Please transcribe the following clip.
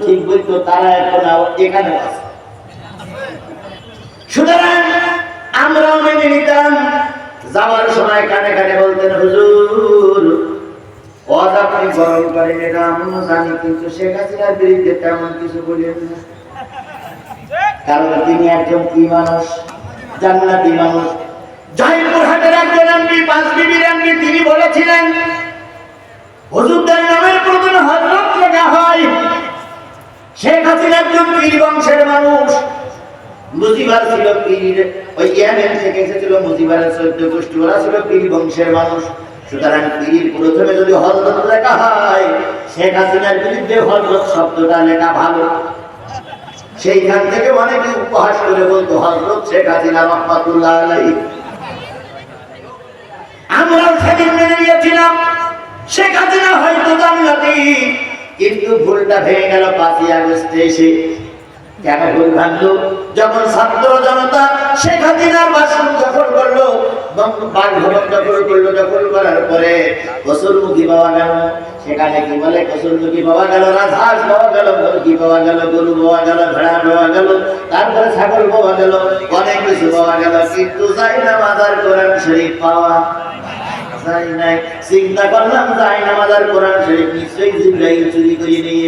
ঠিক বলতো তারা এখন এখানে আছে। সুতরাং আমরাও মেনে নিতাম। যাওয়ার সময় কানে কানে বলতেন, হুজুর ওয়াজ আপনি গরম করেন এটা আমিও জানি, কিন্তু শেখ হাসিনার বিরুদ্ধে তেমন কিছু বলেন না, কারণ তিনি একজন কি মানুষ, জান্নাতি মানুষ। জয়পুরহাটের একজন এমপি, পাঁচ বিবির এমপি, তিনি বলেছিলেন হুজুরদের নামের প্রথমে হযরত লেখা হয়। শেখ হাসিনা একজন পীর বংশের মানুষ। মুজিবার ছিল পীর, ওই ইয়েমেন থেকে এসেছিল মুজিবারের 14 গোষ্ঠী, ওরা ছিল পীর বংশের মানুষ। সুতরাং পীর প্রথমে যদি হযরত লেখা হয়, শেখ হাসিনার বিরুদ্ধে হযরত শব্দটা লেখা ভালো। সেইখান থেকে অনেকে উপহাস করে বলতো হযরত শেখ হাসিনা রাহমাতুল্লাহ আলাইহি। আমরাও সেদিন মেনে নিয়েছিলাম শেখ হাসিনা হয়তো জান্নাতি, কিন্তু ভুলটা ভেঙে গেল 5ই আগস্টে এসে। কেন ভুল ভাঙলো? যখন ছাত্র জনতা শেখ হাসিনার বাসন দখল করলো, বাসভবন দখল করলো, দখল করার পরে কসুরমুখী পাওয়া গেল। সেখানে কি বলে কসুরমুখী পাওয়া গেল, রাজহাঁস পাওয়া গেল, মুরগি পাওয়া গেল, গরু পাওয়া গেল, ভেড়া পাওয়া গেল, তারপরে ছাগল পাওয়া গেল, অনেক কিছু পাওয়া গেল, কিন্তু যাই না মাদার কোরআন শরীফ পাওয়া যায় নাই। চিন্তা করলাম যাই না মাদার কোরআন শরীফ নিশ্চয়ই জিবরাইল চুরি করে নিয়ে